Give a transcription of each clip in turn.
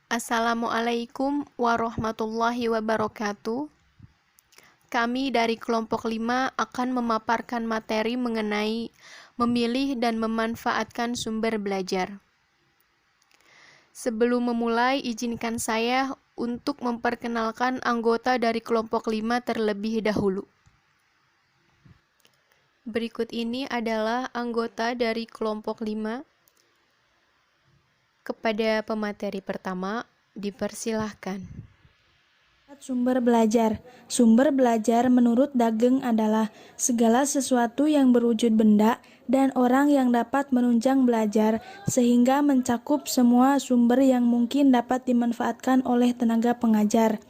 Assalamualaikum warahmatullahi wabarakatuh. Kami dari kelompok 5 akan memaparkan materi mengenai memilih dan memanfaatkan sumber belajar. Sebelum memulai, izinkan saya untuk memperkenalkan anggota dari kelompok 5 terlebih dahulu. Berikut ini adalah anggota dari kelompok 5. Kepada pemateri pertama, dipersilahkan. Sumber belajar. Sumber belajar menurut Dageng adalah segala sesuatu yang berwujud benda dan orang yang dapat menunjang belajar sehingga mencakup semua sumber yang mungkin dapat dimanfaatkan oleh tenaga pengajar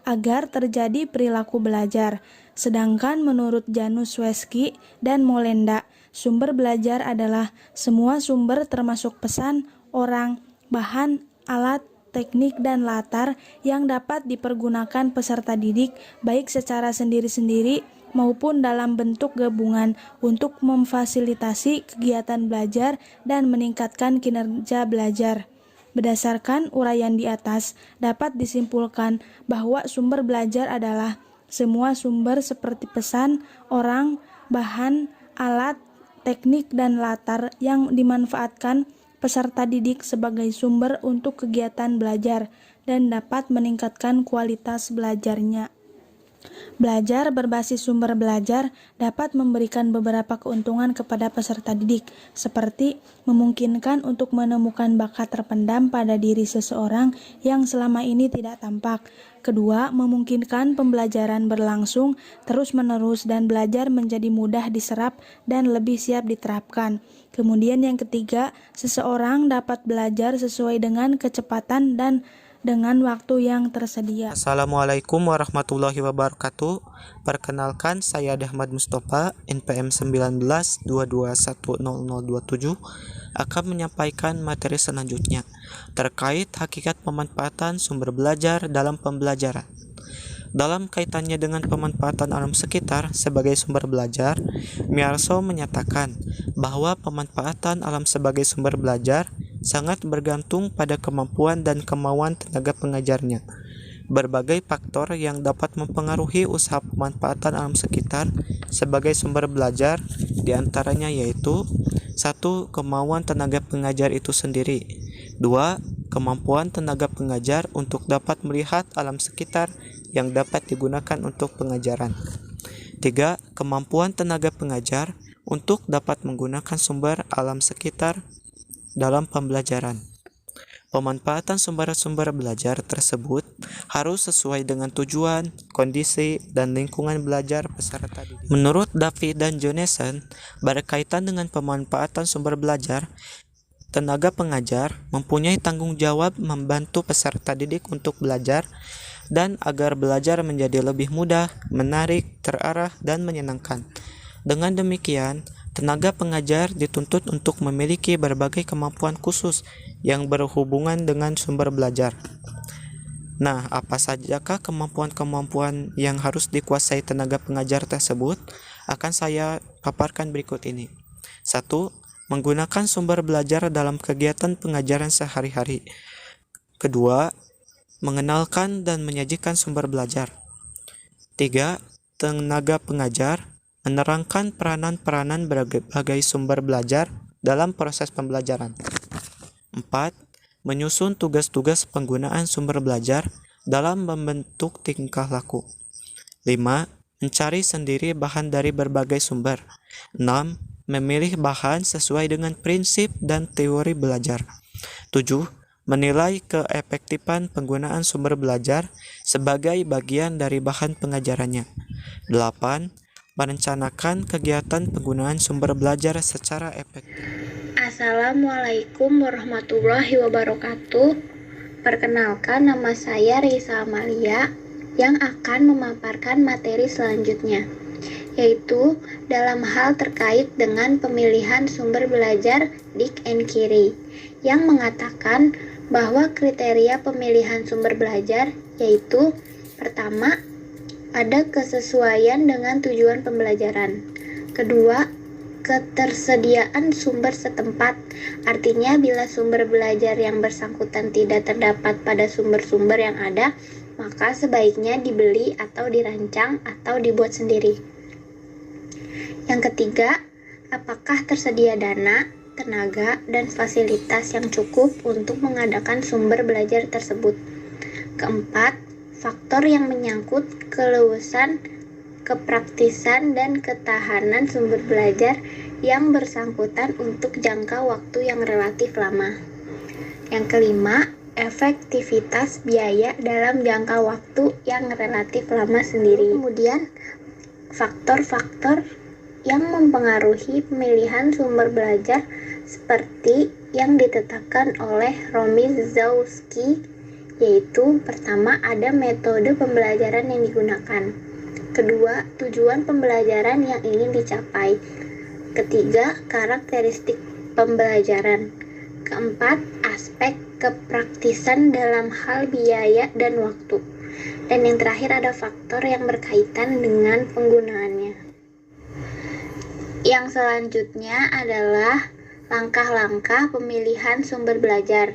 agar terjadi perilaku belajar. Sedangkan menurut Janus Weski dan Molenda, sumber belajar adalah semua sumber termasuk pesan, orang, bahan, alat, teknik, dan latar yang dapat dipergunakan peserta didik baik secara sendiri-sendiri maupun dalam bentuk gabungan untuk memfasilitasi kegiatan belajar dan meningkatkan kinerja belajar. Berdasarkan uraian di atas, dapat disimpulkan bahwa sumber belajar adalah semua sumber seperti pesan, orang, bahan, alat, teknik, dan latar yang dimanfaatkan peserta didik sebagai sumber untuk kegiatan belajar dan dapat meningkatkan kualitas belajarnya. Belajar berbasis sumber belajar dapat memberikan beberapa keuntungan kepada peserta didik, seperti memungkinkan untuk menemukan bakat terpendam pada diri seseorang yang selama ini tidak tampak. Kedua, memungkinkan pembelajaran berlangsung terus-menerus dan belajar menjadi mudah diserap dan lebih siap diterapkan. Kemudian yang ketiga, seseorang dapat belajar sesuai dengan kecepatan dan dengan waktu yang tersedia. Assalamualaikum warahmatullahi wabarakatuh. Perkenalkan, saya Ahmad Mustafa, NPM 1922100027, akan menyampaikan materi selanjutnya terkait hakikat pemanfaatan sumber belajar dalam pembelajaran. Dalam kaitannya dengan pemanfaatan alam sekitar sebagai sumber belajar, Miarso menyatakan bahwa pemanfaatan alam sebagai sumber belajar sangat bergantung pada kemampuan dan kemauan tenaga pengajarnya. Berbagai faktor yang dapat mempengaruhi usaha pemanfaatan alam sekitar sebagai sumber belajar diantaranya yaitu 1. Kemauan tenaga pengajar itu sendiri. 2. Kemampuan tenaga pengajar untuk dapat melihat alam sekitar yang dapat digunakan untuk pengajaran. 3. Kemampuan tenaga pengajar untuk dapat menggunakan sumber alam sekitar dalam pembelajaran. Pemanfaatan sumber-sumber belajar tersebut harus sesuai dengan tujuan, kondisi, dan lingkungan belajar peserta didik. Menurut David dan Jonathan, berkaitan dengan pemanfaatan sumber belajar, tenaga pengajar mempunyai tanggung jawab membantu peserta didik untuk belajar dan agar belajar menjadi lebih mudah, menarik, terarah, dan menyenangkan. Dengan demikian, tenaga pengajar dituntut untuk memiliki berbagai kemampuan khusus yang berhubungan dengan sumber belajar. Nah, apa sajakah kemampuan-kemampuan yang harus dikuasai tenaga pengajar tersebut? Akan saya paparkan berikut ini. 1. Menggunakan sumber belajar dalam kegiatan pengajaran sehari-hari. Kedua, mengenalkan dan menyajikan sumber belajar. 3. Tenaga pengajar menerangkan peranan-peranan berbagai sumber belajar dalam proses pembelajaran. 4. Menyusun tugas-tugas penggunaan sumber belajar dalam membentuk tingkah laku. 5. Mencari sendiri bahan dari berbagai sumber. 6. Memilih bahan sesuai dengan prinsip dan teori belajar. 7. Menilai keefektifan penggunaan sumber belajar sebagai bagian dari bahan pengajarannya. 8. Merencanakan kegiatan penggunaan sumber belajar secara efektif. Assalamualaikum warahmatullahi wabarakatuh. Perkenalkan, nama saya Risa Amalia yang akan memaparkan materi selanjutnya, yaitu dalam hal terkait dengan pemilihan sumber belajar Dick and Kiri, yang mengatakan bahwa kriteria pemilihan sumber belajar yaitu: pertama, ada kesesuaian dengan tujuan pembelajaran. Kedua, ketersediaan sumber setempat. Artinya bila sumber belajar yang bersangkutan tidak terdapat pada sumber-sumber yang ada, maka sebaiknya dibeli atau dirancang atau dibuat sendiri. Yang ketiga, apakah tersedia dana, tenaga, dan fasilitas yang cukup untuk mengadakan sumber belajar tersebut. Keempat, faktor yang menyangkut keluasan, kepraktisan, dan ketahanan sumber belajar yang bersangkutan untuk jangka waktu yang relatif lama. Yang kelima, efektivitas biaya dalam jangka waktu yang relatif lama sendiri. Kemudian, faktor-faktor yang mempengaruhi pemilihan sumber belajar seperti yang ditetapkan oleh Romizowski, yaitu pertama, ada metode pembelajaran yang digunakan. Kedua, tujuan pembelajaran yang ingin dicapai. Ketiga, karakteristik pembelajaran. Keempat, aspek kepraktisan dalam hal biaya dan waktu. Dan yang terakhir ada faktor yang berkaitan dengan penggunaannya. Yang selanjutnya adalah langkah-langkah pemilihan sumber belajar.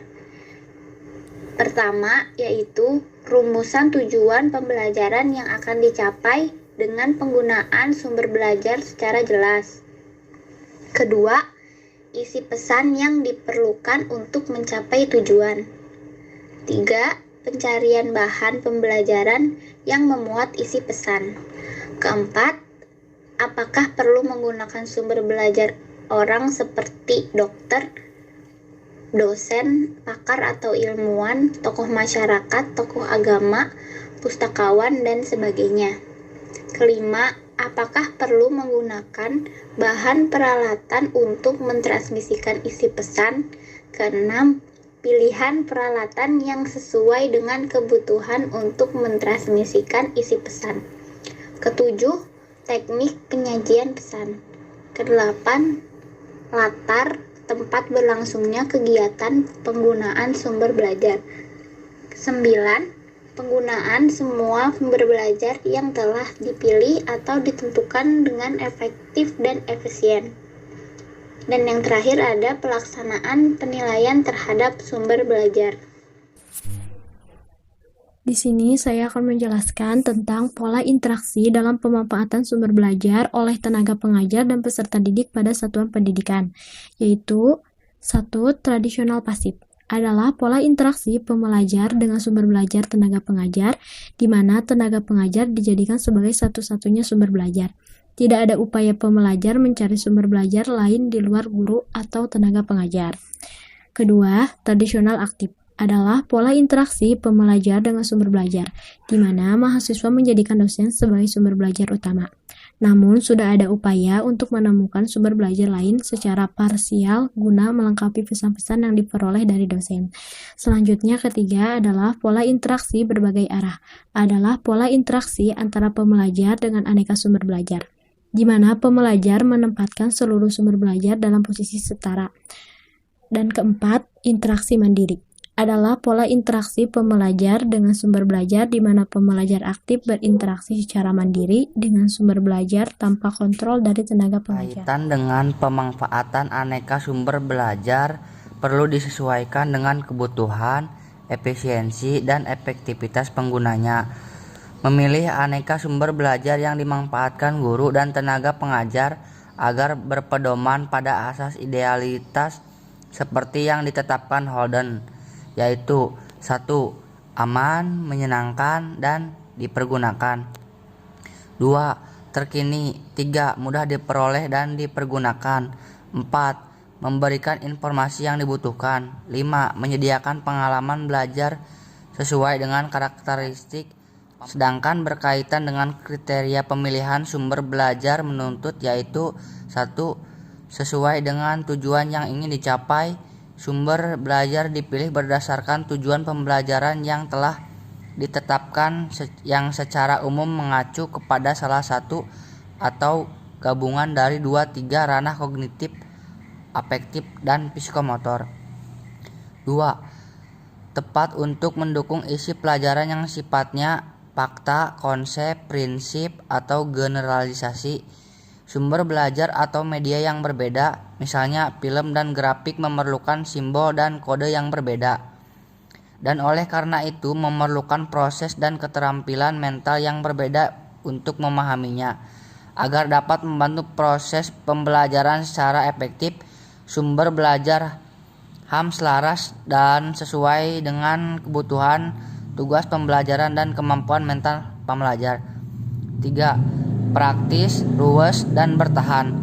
Pertama, yaitu rumusan tujuan pembelajaran yang akan dicapai dengan penggunaan sumber belajar secara jelas. Kedua, isi pesan yang diperlukan untuk mencapai tujuan. Tiga, pencarian bahan pembelajaran yang memuat isi pesan. Keempat, apakah perlu menggunakan sumber belajar orang seperti dokter, dosen, pakar atau ilmuwan, tokoh masyarakat, tokoh agama, pustakawan, dan sebagainya. Kelima, apakah perlu menggunakan bahan peralatan untuk mentransmisikan isi pesan? Keenam, pilihan peralatan yang sesuai dengan kebutuhan untuk mentransmisikan isi pesan. Ketujuh, teknik penyajian pesan. Kedelapan, latar tempat berlangsungnya kegiatan penggunaan sumber belajar. 9. Penggunaan semua sumber belajar yang telah dipilih atau ditentukan dengan efektif dan efisien. Dan yang terakhir ada pelaksanaan penilaian terhadap sumber belajar. Di sini saya akan menjelaskan tentang pola interaksi dalam pemanfaatan sumber belajar oleh tenaga pengajar dan peserta didik pada satuan pendidikan, yaitu 1. Tradisional pasif adalah pola interaksi pembelajar dengan sumber belajar tenaga pengajar, di mana tenaga pengajar dijadikan sebagai satu-satunya sumber belajar. Tidak ada upaya pembelajar mencari sumber belajar lain di luar guru atau tenaga pengajar. Kedua, tradisional aktif adalah pola interaksi pembelajar dengan sumber belajar, di mana mahasiswa menjadikan dosen sebagai sumber belajar utama. Namun, sudah ada upaya untuk menemukan sumber belajar lain secara parsial guna melengkapi pesan-pesan yang diperoleh dari dosen. Selanjutnya, ketiga adalah pola interaksi berbagai arah, adalah pola interaksi antara pembelajar dengan aneka sumber belajar, di mana pembelajar menempatkan seluruh sumber belajar dalam posisi setara. Dan keempat, interaksi mandiri adalah pola interaksi pembelajar dengan sumber belajar di mana pembelajar aktif berinteraksi secara mandiri dengan sumber belajar tanpa kontrol dari tenaga pengajar. Kaitan dengan pemanfaatan aneka sumber belajar perlu disesuaikan dengan kebutuhan, efisiensi, dan efektivitas penggunanya. Memilih aneka sumber belajar yang dimanfaatkan guru dan tenaga pengajar agar berpedoman pada asas idealitas seperti yang ditetapkan Holden, yaitu 1. Aman, menyenangkan, dan dipergunakan. 2. Terkini. 3. Mudah diperoleh dan dipergunakan. 4. Memberikan informasi yang dibutuhkan. 5. Menyediakan pengalaman belajar sesuai dengan karakteristik. Sedangkan berkaitan dengan kriteria pemilihan sumber belajar menuntut yaitu 1. Sesuai dengan tujuan yang ingin dicapai. Sumber belajar dipilih berdasarkan tujuan pembelajaran yang telah ditetapkan yang secara umum mengacu kepada salah satu atau gabungan dari 2-3 ranah kognitif, afektif, dan psikomotor. 2. Tepat untuk mendukung isi pelajaran yang sifatnya fakta, konsep, prinsip, atau generalisasi. Sumber belajar atau media yang berbeda, misalnya film dan grafik, memerlukan simbol dan kode yang berbeda. Dan oleh karena itu memerlukan proses dan keterampilan mental yang berbeda untuk memahaminya. Agar dapat membantu proses pembelajaran secara efektif, sumber belajar harus selaras dan sesuai dengan kebutuhan, tugas pembelajaran, dan kemampuan mental pembelajar. 3. Praktis, luas, dan bertahan.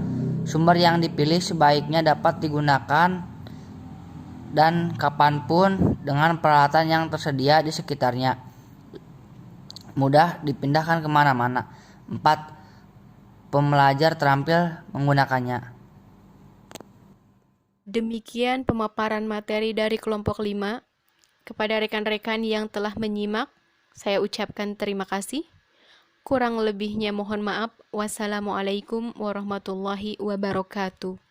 Sumber yang dipilih sebaiknya dapat digunakan dan kapanpun dengan peralatan yang tersedia di sekitarnya. Mudah dipindahkan kemana-mana. 4. Pembelajar terampil menggunakannya. Demikian pemaparan materi dari kelompok 5. Kepada rekan-rekan yang telah menyimak, saya ucapkan terima kasih. Kurang lebihnya mohon maaf. Wassalamualaikum warahmatullahi wabarakatuh.